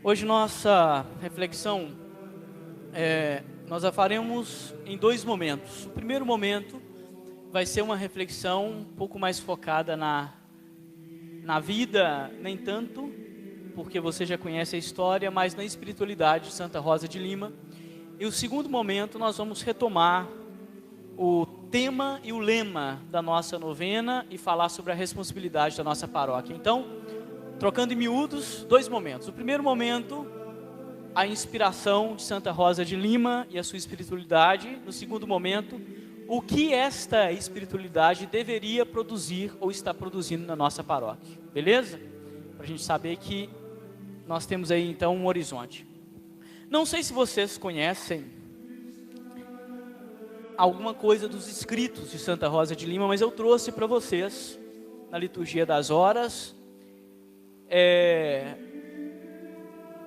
Hoje nossa reflexão, nós a faremos em dois momentos. O primeiro momento vai ser uma reflexão um pouco mais focada na vida, nem tanto, porque você já conhece a história, mas na espiritualidade de Santa Rosa de Lima. E o segundo momento nós vamos retomar o tema e o lema da nossa novena e falar sobre a responsabilidade da nossa paróquia. Então, trocando em miúdos, dois momentos. O primeiro momento, a inspiração de Santa Rosa de Lima e a sua espiritualidade. No segundo momento, o que esta espiritualidade deveria produzir ou está produzindo na nossa paróquia. Beleza? Para a gente saber que nós temos aí então um horizonte. Não sei se vocês conhecem alguma coisa dos escritos de Santa Rosa de Lima, mas eu trouxe para vocês, na liturgia das horas,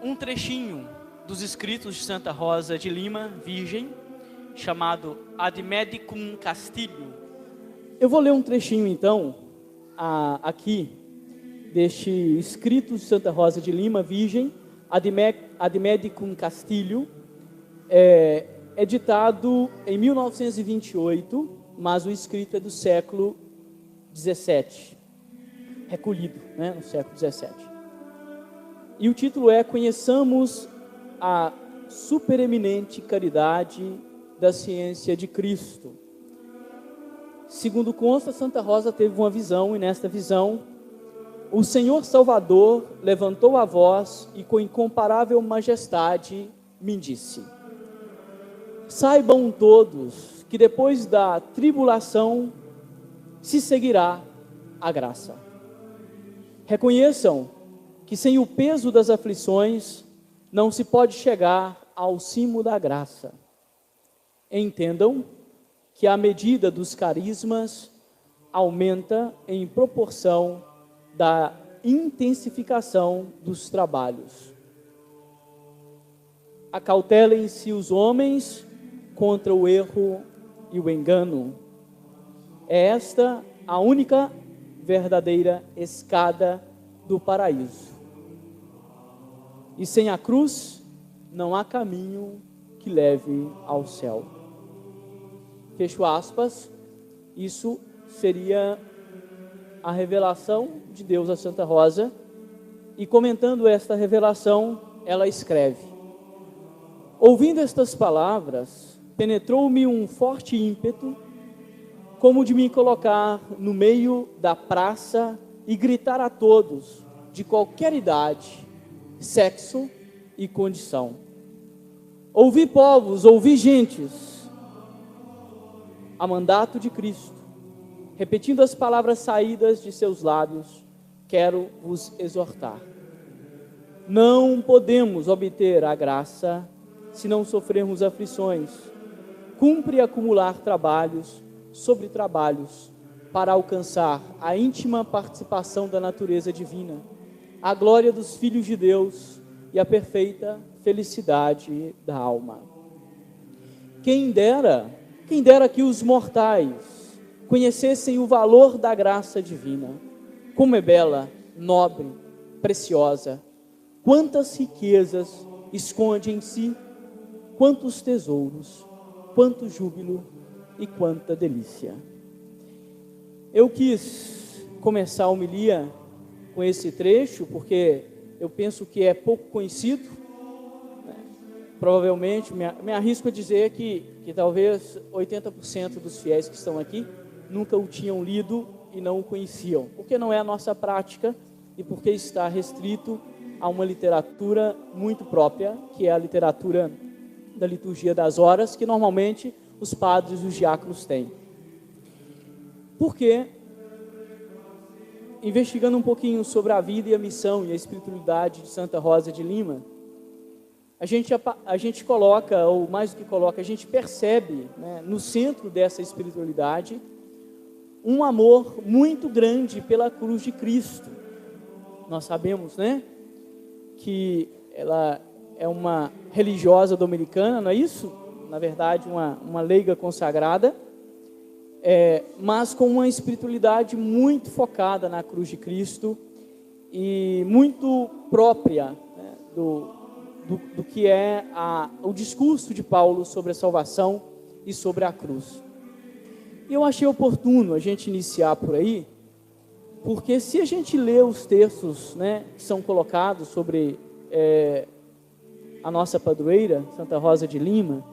um trechinho dos escritos de Santa Rosa de Lima, Virgem, chamado Ad Medicum Castilio. Eu vou ler um trechinho então, aqui, deste escrito de Santa Rosa de Lima, Virgem, Ad Medicum Castilio, editado em 1928, mas o escrito é do século XVII, recolhido, no século XVII. E o título é: Conheçamos a supereminente caridade da ciência de Cristo. Segundo consta, Santa Rosa teve uma visão, e nesta visão, o Senhor Salvador levantou a voz e com incomparável majestade me disse: saibam todos que depois da tribulação se seguirá a graça. Reconheçam que sem o peso das aflições não se pode chegar ao cimo da graça. Entendam que a medida dos carismas aumenta em proporção da intensificação dos trabalhos. Acautelem-se os homens contra o erro e o engano. É esta a única verdadeira escada do paraíso. E sem a cruz não há caminho que leve ao céu. Fecho aspas. Isso seria a revelação de Deus a Santa Rosa. E comentando esta revelação, ela escreve: ouvindo estas palavras, penetrou-me um forte ímpeto, como de me colocar no meio da praça e gritar a todos, de qualquer idade, sexo e condição: ouvi povos, ouvi gentes, a mandato de Cristo, repetindo as palavras saídas de seus lábios, quero vos exortar. Não podemos obter a graça se não sofrermos aflições. Cumpre acumular trabalhos sobre trabalhos para alcançar a íntima participação da natureza divina, a glória dos filhos de Deus e a perfeita felicidade da alma. Quem dera que os mortais conhecessem o valor da graça divina. Como é bela, nobre, preciosa. Quantas riquezas esconde em si, quantos tesouros, quanto júbilo e quanta delícia. Eu quis começar a homilia com esse trecho, porque eu penso que é pouco conhecido, Provavelmente, me arrisco a dizer que talvez 80% dos fiéis que estão aqui nunca o tinham lido e não o conheciam, porque não é a nossa prática e porque está restrito a uma literatura muito própria, que é a literatura da liturgia das horas, que normalmente os padres e os diáconos têm. Porque, investigando um pouquinho sobre a vida e a missão e a espiritualidade de Santa Rosa de Lima, a gente coloca, ou mais do que coloca, a gente percebe, no centro dessa espiritualidade, um amor muito grande pela cruz de Cristo. Nós sabemos, que ela é uma religiosa dominicana, não é isso? Na verdade, uma leiga consagrada, mas com uma espiritualidade muito focada na cruz de Cristo e muito própria do que é o discurso de Paulo sobre a salvação e sobre a cruz. E eu achei oportuno a gente iniciar por aí, porque se a gente lê os textos, né, que são colocados sobre a nossa padroeira, Santa Rosa de Lima,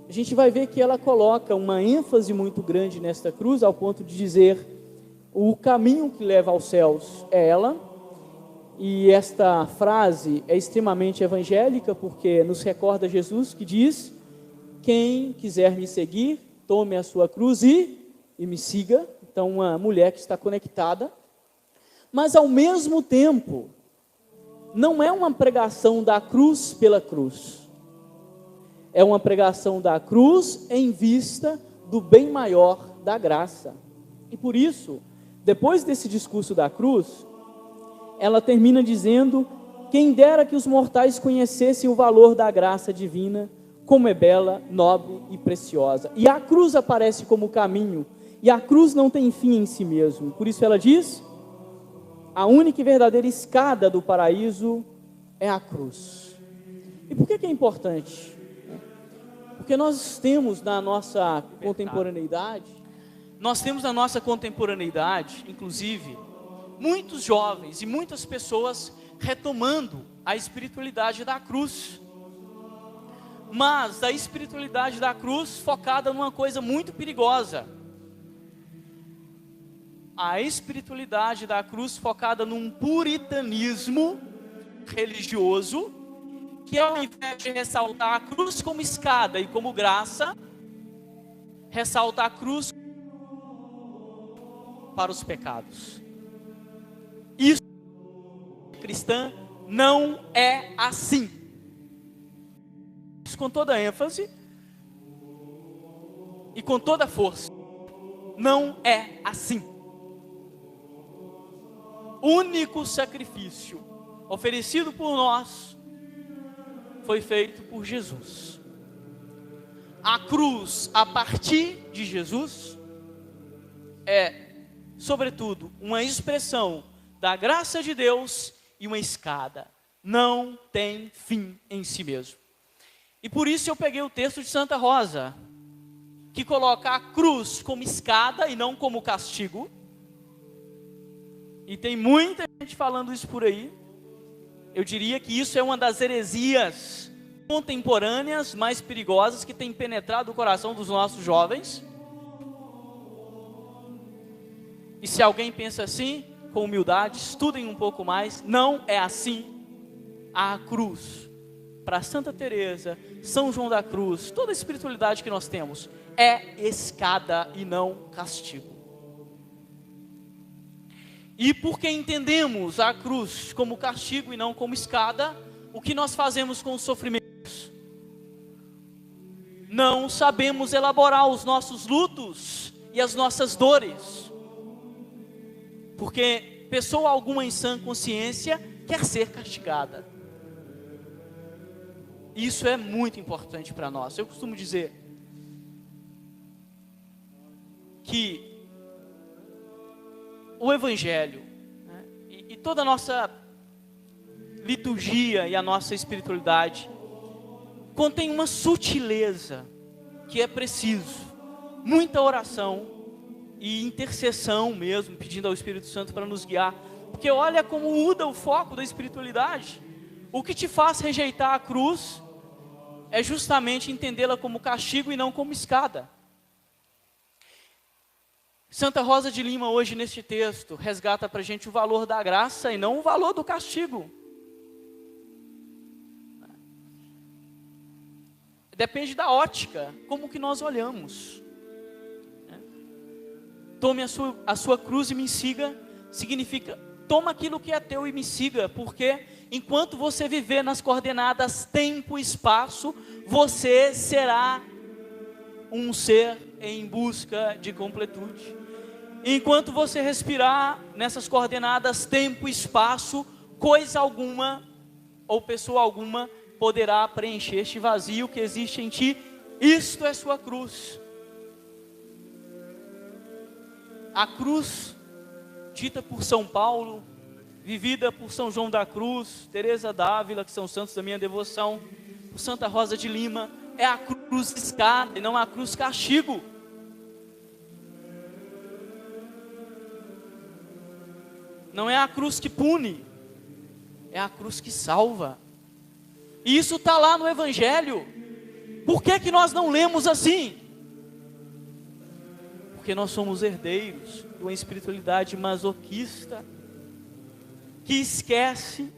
a gente vai ver que ela coloca uma ênfase muito grande nesta cruz, ao ponto de dizer: o caminho que leva aos céus é ela. E esta frase é extremamente evangélica, porque nos recorda Jesus que diz: quem quiser me seguir, tome a sua cruz e me siga. Então, uma mulher que está conectada, mas ao mesmo tempo, não é uma pregação da cruz pela cruz, é uma pregação da cruz em vista do bem maior da graça. E por isso, depois desse discurso da cruz, ela termina dizendo: quem dera que os mortais conhecessem o valor da graça divina, como é bela, nobre e preciosa. E a cruz aparece como caminho, e a cruz não tem fim em si mesmo. Por isso ela diz: a única e verdadeira escada do paraíso é a cruz. E por que é importante? Porque nós temos na nossa contemporaneidade, inclusive, muitos jovens e muitas pessoas retomando a espiritualidade da cruz, mas a espiritualidade da cruz focada numa coisa muito perigosa. A espiritualidade da cruz focada num puritanismo religioso, que ao invés de ressaltar a cruz como escada e como graça, ressalta a cruz para os pecados. Isso, cristã, não é assim. Isso com toda ênfase e com toda força. Não é assim. O único sacrifício oferecido por nós foi feito por Jesus. A cruz, a partir de Jesus, é, sobretudo, uma expressão da graça de Deus e uma escada. Não tem fim em si mesmo. E por isso eu peguei o texto de Santa Rosa, que coloca a cruz como escada e não como castigo. E tem muita gente falando isso por aí. Eu diria que isso é uma das heresias contemporâneas mais perigosas que tem penetrado o coração dos nossos jovens. E se alguém pensa assim, com humildade, estudem um pouco mais. Não é assim. A cruz, para Santa Teresa, São João da Cruz, toda a espiritualidade que nós temos, é escada e não castigo. E porque entendemos a cruz como castigo e não como escada, o que nós fazemos com os sofrimentos? Não sabemos elaborar os nossos lutos e as nossas dores. Porque pessoa alguma em sã consciência quer ser castigada. Isso é muito importante para nós. Eu costumo dizer que o Evangelho, né, e toda a nossa liturgia e a nossa espiritualidade contém uma sutileza que é preciso, muita oração e intercessão mesmo, pedindo ao Espírito Santo para nos guiar, porque olha como muda o foco da espiritualidade. O que te faz rejeitar a cruz é justamente entendê-la como castigo e não como escada. Santa Rosa de Lima hoje neste texto resgata para a gente o valor da graça e não o valor do castigo. Depende da ótica, como que nós olhamos. Tome a sua cruz e me siga, significa, toma aquilo que é teu e me siga, porque enquanto você viver nas coordenadas tempo e espaço, você será um ser em busca de completude. Enquanto você respirar nessas coordenadas tempo e espaço, coisa alguma ou pessoa alguma poderá preencher este vazio que existe em ti. Isto é sua cruz. A cruz dita por São Paulo vivida por São João da Cruz, Teresa d'Ávila, que são santos da minha devoção, por Santa Rosa de Lima, é a cruz escada e não a cruz castigo. Não é a cruz que pune, é a cruz que salva. E isso está lá no Evangelho. Por que que nós não lemos assim? Porque nós somos herdeiros de uma espiritualidade masoquista, que esquece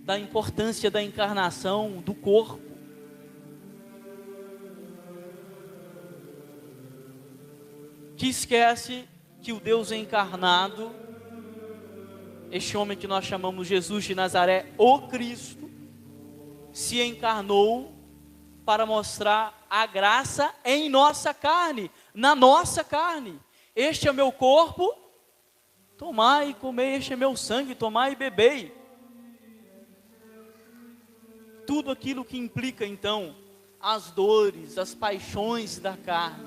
da importância da encarnação, do corpo. Que esquece que o Deus encarnado, este homem que nós chamamos Jesus de Nazaré, o Cristo, se encarnou para mostrar a graça em nossa carne, na nossa carne. Este é meu corpo, tomai e comei, este é meu sangue, tomai e bebei. Tudo aquilo que implica então as dores, as paixões da carne,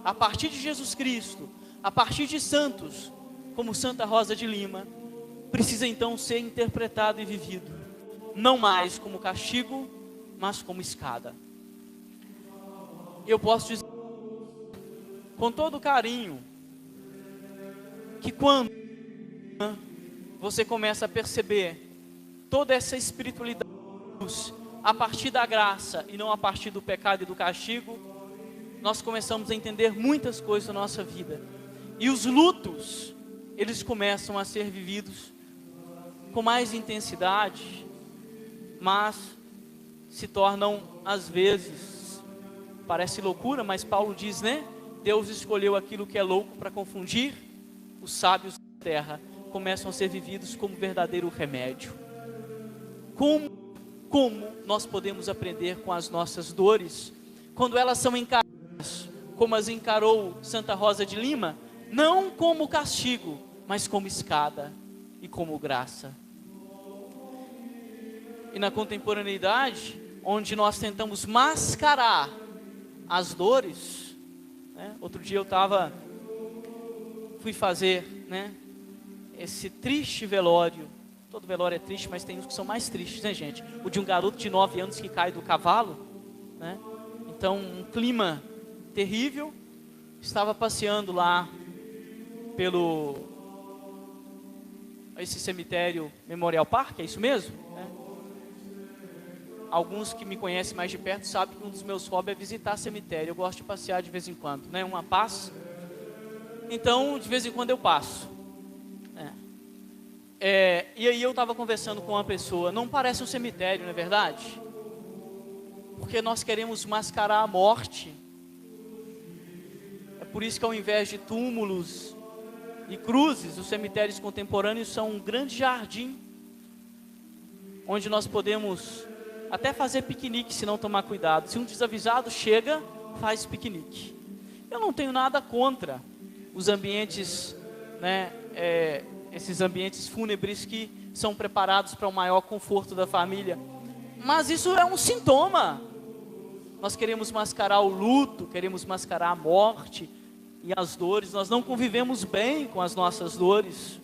a partir de Jesus Cristo, a partir de santos, como Santa Rosa de Lima, precisa então ser interpretado e vivido, não mais como castigo, mas como escada. Eu posso dizer com todo carinho que quando você começa a perceber toda essa espiritualidade a partir da graça e não a partir do pecado e do castigo, nós começamos a entender muitas coisas da nossa vida. E os lutos, eles começam a ser vividos com mais intensidade, mas se tornam às vezes, parece loucura, mas Paulo diz, né? Deus escolheu aquilo que é louco para confundir os sábios da terra, começam a ser vividos como verdadeiro remédio. Como nós podemos aprender com as nossas dores, quando elas são encaradas, como as encarou Santa Rosa de Lima, não como castigo, mas como escada e como graça. E na contemporaneidade, onde nós tentamos mascarar as dores, né? Outro dia fui fazer, né, esse triste velório. Todo velório é triste, mas tem uns que são mais tristes, né, gente? O de um garoto de 9 anos que cai do cavalo, né? Então, um clima terrível. Estava passeando lá pelo esse cemitério Memorial Park, é isso mesmo? Né? Alguns que me conhecem mais de perto sabem que um dos meus hobbies é visitar cemitério. Eu gosto de passear de vez em quando, né? Uma paz. Então, de vez em quando eu passo. E aí eu estava conversando com uma pessoa, não parece um cemitério, não é verdade? Porque nós queremos mascarar a morte. É por isso que ao invés de túmulos e cruzes, os cemitérios contemporâneos são um grande jardim, onde nós podemos até fazer piquenique se não tomar cuidado. Se um desavisado chega, faz piquenique. Eu não tenho nada contra os ambientes, né, esses ambientes fúnebres que são preparados para o maior conforto da família. Mas isso é um sintoma. Nós queremos mascarar o luto, queremos mascarar a morte e as dores. Nós não convivemos bem com as nossas dores.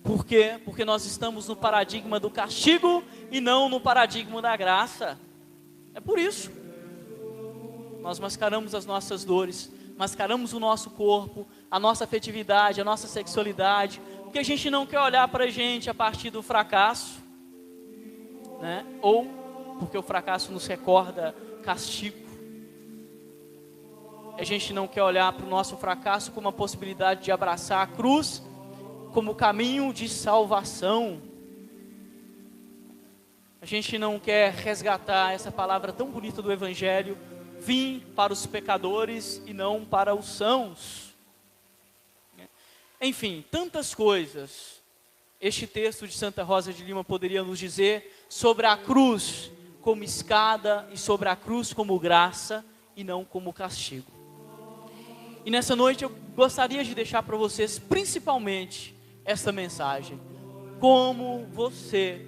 Por quê? Porque nós estamos no paradigma do castigo e não no paradigma da graça. É por isso. Nós mascaramos as nossas dores, mascaramos o nosso corpo, a nossa afetividade, a nossa sexualidade, porque a gente não quer olhar para a gente a partir do fracasso, né? Ou porque o fracasso nos recorda castigo. A gente não quer olhar para o nosso fracasso como a possibilidade de abraçar a cruz como caminho de salvação. A gente não quer resgatar essa palavra tão bonita do Evangelho: vim para os pecadores e não para os sãos. Enfim, tantas coisas este texto de Santa Rosa de Lima poderia nos dizer sobre a cruz como escada e sobre a cruz como graça e não como castigo. E nessa noite eu gostaria de deixar para vocês principalmente esta mensagem: como você,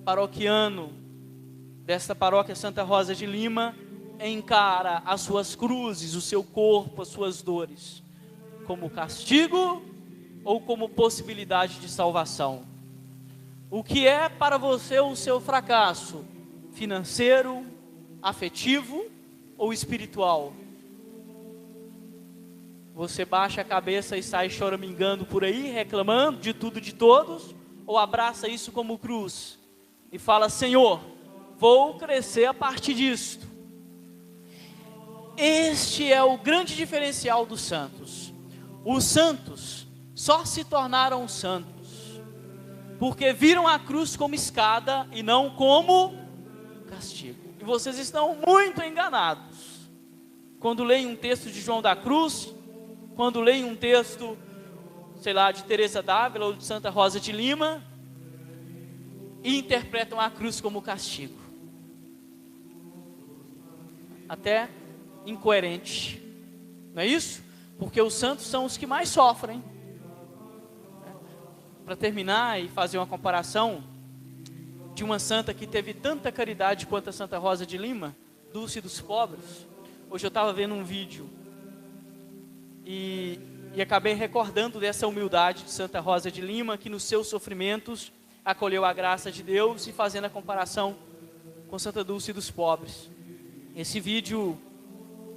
paroquiano desta paróquia Santa Rosa de Lima, encara as suas cruzes, o seu corpo, as suas dores, como castigo ou como possibilidade de salvação? O que é para você o seu fracasso? Financeiro, afetivo ou espiritual? Você baixa a cabeça e sai choramingando por aí, reclamando de tudo e de todos? Ou abraça isso como cruz e fala: Senhor, vou crescer a partir disto? Este é o grande diferencial dos santos. Os santos só se tornaram santos porque viram a cruz como escada e não como castigo. E vocês estão muito enganados quando leem um texto de João da Cruz, quando leem um texto, sei lá, de Teresa d'Ávila ou de Santa Rosa de Lima, e interpretam a cruz como castigo. Até incoerente, não é isso? Porque os santos são os que mais sofrem. Para terminar e fazer uma comparação de uma santa que teve tanta caridade quanto a Santa Rosa de Lima, Dulce dos Pobres. Hoje eu estava vendo um vídeo e acabei recordando dessa humildade de Santa Rosa de Lima, que nos seus sofrimentos acolheu a graça de Deus, e fazendo a comparação com Santa Dulce dos Pobres. Esse vídeo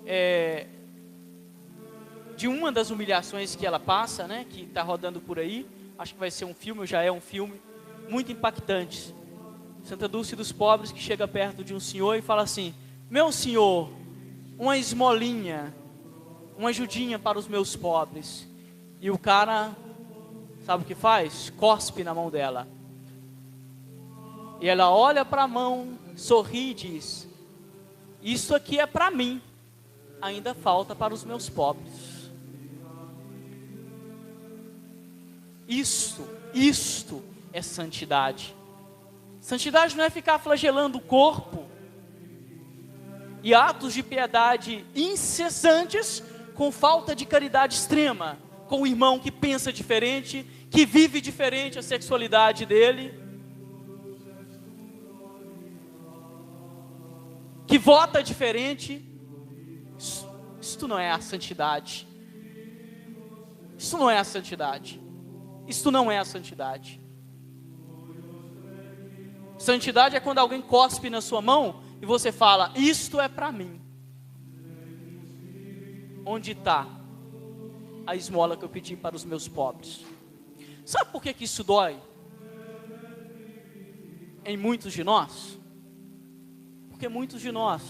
é de uma das humilhações que ela passa, né, que está rodando por aí. Acho que vai ser um filme, ou já é um filme, muito impactante. Santa Dulce dos Pobres, que chega perto de um senhor e fala assim: meu senhor, uma esmolinha, uma ajudinha para os meus pobres. E o cara, sabe o que faz? Cospe na mão dela. E ela olha para a mão, sorri e diz: isso aqui é para mim, ainda falta para os meus pobres. Isto é santidade. Santidade não é ficar flagelando o corpo e atos de piedade incessantes com falta de caridade extrema, com o irmão que pensa diferente, que vive diferente a sexualidade dele, que vota diferente. Isto não é a santidade. Isso não é a santidade. Isto não é a santidade. Santidade é quando alguém cospe na sua mão e você fala: isto é para mim. Onde está a esmola que eu pedi para os meus pobres? Sabe por que isso dói em muitos de nós? Porque muitos de nós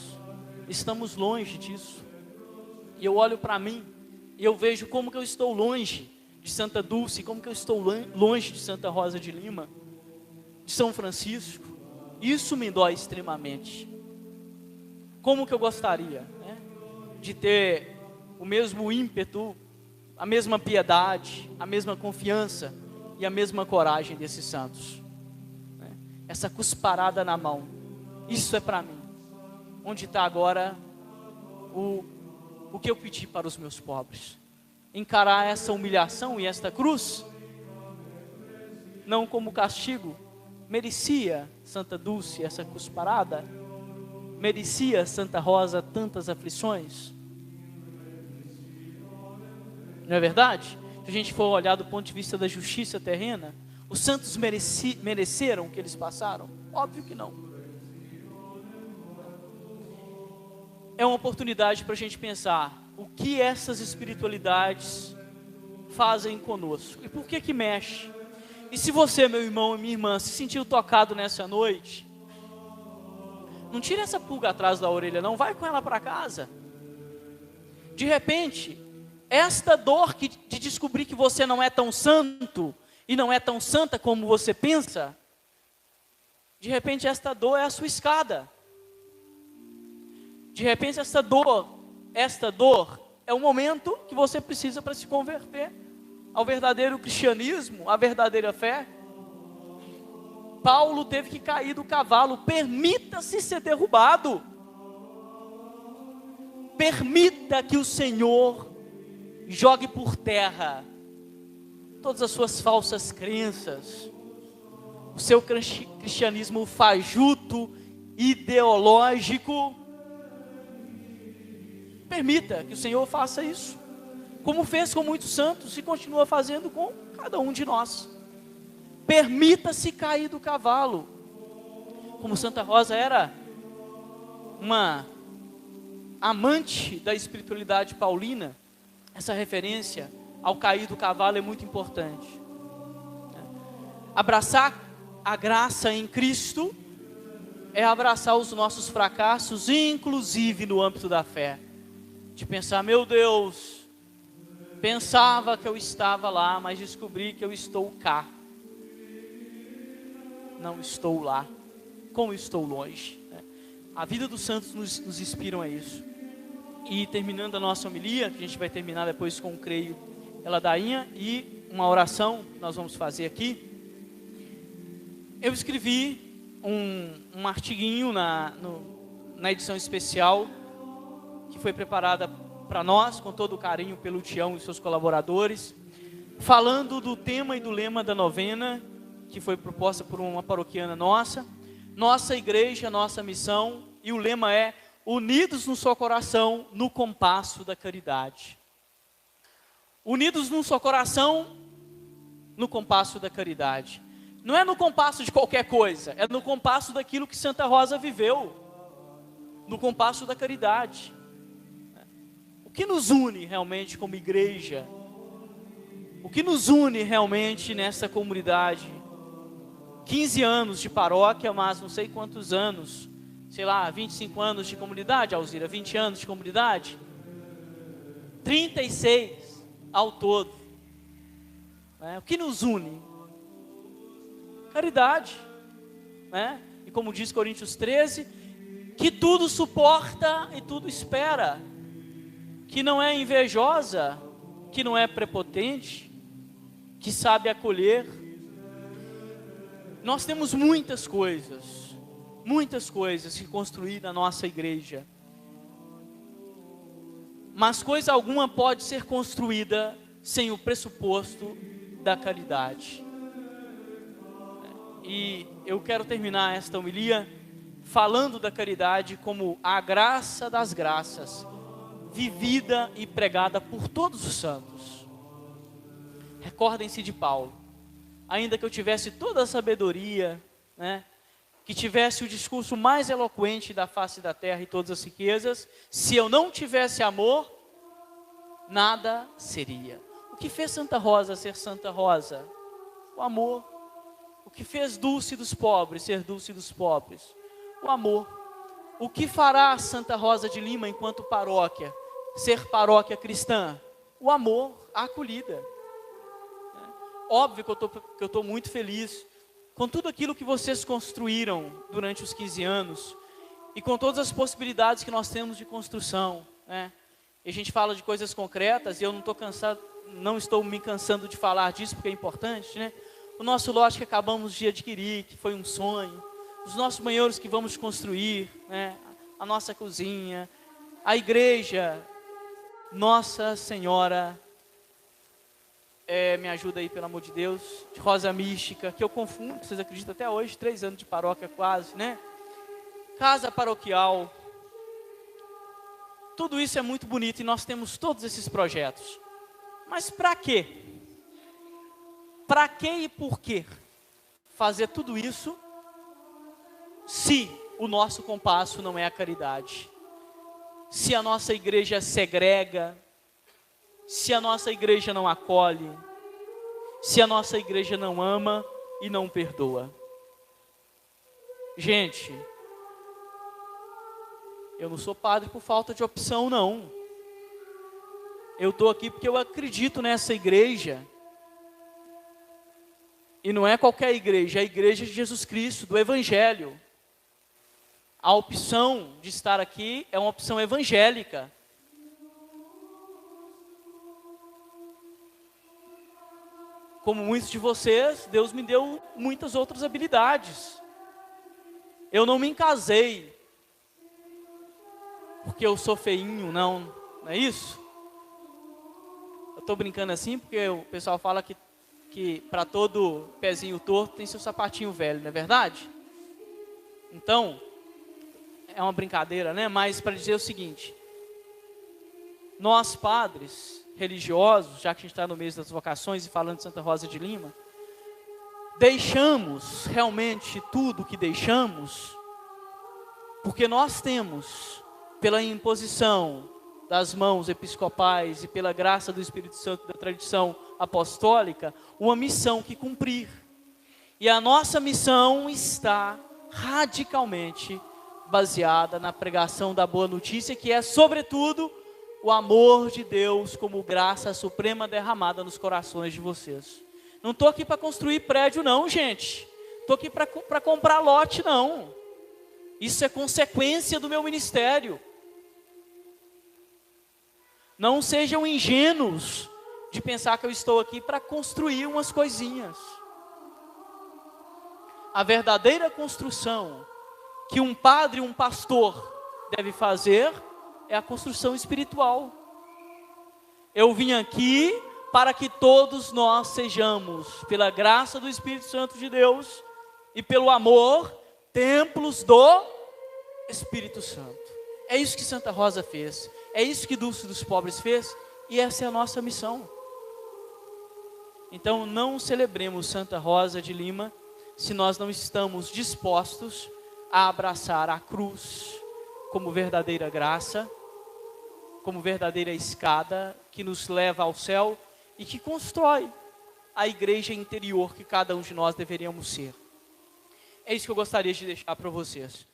estamos longe disso. E eu olho para mim e eu vejo como que eu estou longe de Santa Dulce, como que eu estou longe de Santa Rosa de Lima, de São Francisco. Isso me dói extremamente. Como que eu gostaria, né, de ter o mesmo ímpeto, a mesma piedade, a mesma confiança e a mesma coragem desses santos, né? Essa cusparada na mão, isso é para mim. Onde está agora o que eu pedi para os meus pobres? Encarar essa humilhação e esta cruz não como castigo. Merecia Santa Dulce essa cusparada? Merecia Santa Rosa tantas aflições? Não é verdade? Se a gente for olhar do ponto de vista da justiça terrena, os santos mereceram o que eles passaram? Óbvio que não. É uma oportunidade para a gente pensar o que essas espiritualidades fazem conosco e por que mexe. E se você, meu irmão e minha irmã, se sentiu tocado nessa noite, não tire essa pulga atrás da orelha, não, vai com ela para casa. De repente, esta dor de descobrir que você não é tão santo e não é tão santa como você pensa, de repente esta dor é a sua escada. De repente esta dor é o momento que você precisa para se converter ao verdadeiro cristianismo, à verdadeira fé. Paulo teve que cair do cavalo. Permita-se ser derrubado. Permita que o Senhor jogue por terra todas as suas falsas crenças, o seu cristianismo fajuto, ideológico. Permita que o Senhor faça isso. como fez com muitos santos e continua fazendo com cada um de nós. Permita-se cair do cavalo. Como Santa Rosa era uma amante da espiritualidade paulina, essa referência ao cair do cavalo é muito importante. Abraçar a graça em Cristo é abraçar os nossos fracassos, inclusive no âmbito da fé. De pensar, meu Deus, pensava que eu estava lá, mas descobri que eu estou cá. Não estou lá, como estou longe. A vida dos santos nos inspiram a isso. E terminando a nossa homilia, que a gente vai terminar depois com o creio e ladainha, e uma oração que nós vamos fazer aqui. Eu escrevi um artiguinho na edição especial, que foi preparada para nós, com todo o carinho pelo Tião e seus colaboradores, falando do tema e do lema da novena, que foi proposta por uma paroquiana nossa igreja, nossa missão, e o lema é: unidos no seu coração, no compasso da caridade. Unidos no seu coração, no compasso da caridade. Não é no compasso de qualquer coisa, é no compasso daquilo que Santa Rosa viveu, no compasso da caridade. O que nos une realmente como igreja? O que nos une realmente nessa comunidade? 15 anos de paróquia, mas não sei quantos anos, sei lá, 25 anos de comunidade, Alzira, 20 anos de comunidade? 36 ao todo. O que nos une? Caridade, e como diz Coríntios 13, que tudo suporta e tudo espera, que não é invejosa, que não é prepotente, que sabe acolher. Nós temos muitas coisas que construir na nossa igreja, mas coisa alguma pode ser construída sem o pressuposto da caridade. E eu quero terminar esta homilia falando da caridade como a graça das graças, vivida e pregada por todos os santos. Recordem-se de Paulo: ainda que eu tivesse toda a sabedoria, que tivesse o discurso mais eloquente da face da terra e todas as riquezas, se eu não tivesse amor, nada seria. O que fez Santa Rosa ser Santa Rosa? O amor. O que fez Dulce dos pobres ser Dulce dos pobres? O amor. O que fará Santa Rosa de Lima enquanto paróquia ser paróquia cristã? O amor, a acolhida. Óbvio que eu estou muito feliz com tudo aquilo que vocês construíram durante os 15 anos e com todas as possibilidades que nós temos de construção, E a gente fala de coisas concretas e eu não estou me cansando de falar disso porque é importante, O nosso lote que acabamos de adquirir, que foi um sonho, os nossos banheiros que vamos construir, a nossa cozinha, a igreja, Nossa Senhora, me ajuda aí pelo amor de Deus, de Rosa Mística, que eu confundo, vocês acreditam até hoje, 3 anos de paróquia quase, Casa paroquial, tudo isso é muito bonito e nós temos todos esses projetos, mas para quê? Para que e por que fazer tudo isso se o nosso compasso não é a caridade? Se a nossa igreja segrega, se a nossa igreja não acolhe, se a nossa igreja não ama e não perdoa. Gente, eu não sou padre por falta de opção, não. Eu estou aqui porque eu acredito nessa igreja. E não é qualquer igreja, é a igreja de Jesus Cristo, do Evangelho. A opção de estar aqui é uma opção evangélica. Como muitos de vocês, Deus me deu muitas outras habilidades. Eu não me casei porque eu sou feinho, não é isso? Eu estou brincando assim porque o pessoal fala que para todo pezinho torto tem seu sapatinho velho, não é verdade? Então, é uma brincadeira, Mas para dizer o seguinte: nós padres religiosos, já que a gente está no mês das vocações e falando de Santa Rosa de Lima, deixamos realmente tudo que deixamos, porque nós temos, pela imposição das mãos episcopais e pela graça do Espírito Santo da tradição apostólica, uma missão que cumprir. E a nossa missão está radicalmente baseada na pregação da boa notícia, que é, sobretudo, o amor de Deus como graça suprema derramada nos corações de vocês. Não estou aqui para construir prédio não, gente. Estou aqui para comprar lote não. Isso é consequência do meu ministério. Não sejam ingênuos de pensar que eu estou aqui para construir umas coisinhas. A verdadeira construção que um padre, um pastor deve fazer é a construção espiritual. Eu vim aqui para que todos nós sejamos, pela graça do Espírito Santo de Deus e pelo amor, templos do Espírito Santo. É isso que Santa Rosa fez, é isso que Dulce dos Pobres fez, e essa é a nossa missão. Então não celebremos Santa Rosa de Lima se nós não estamos dispostos a abraçar a cruz como verdadeira graça, como verdadeira escada que nos leva ao céu e que constrói a igreja interior que cada um de nós deveríamos ser. É isso que eu gostaria de deixar para vocês.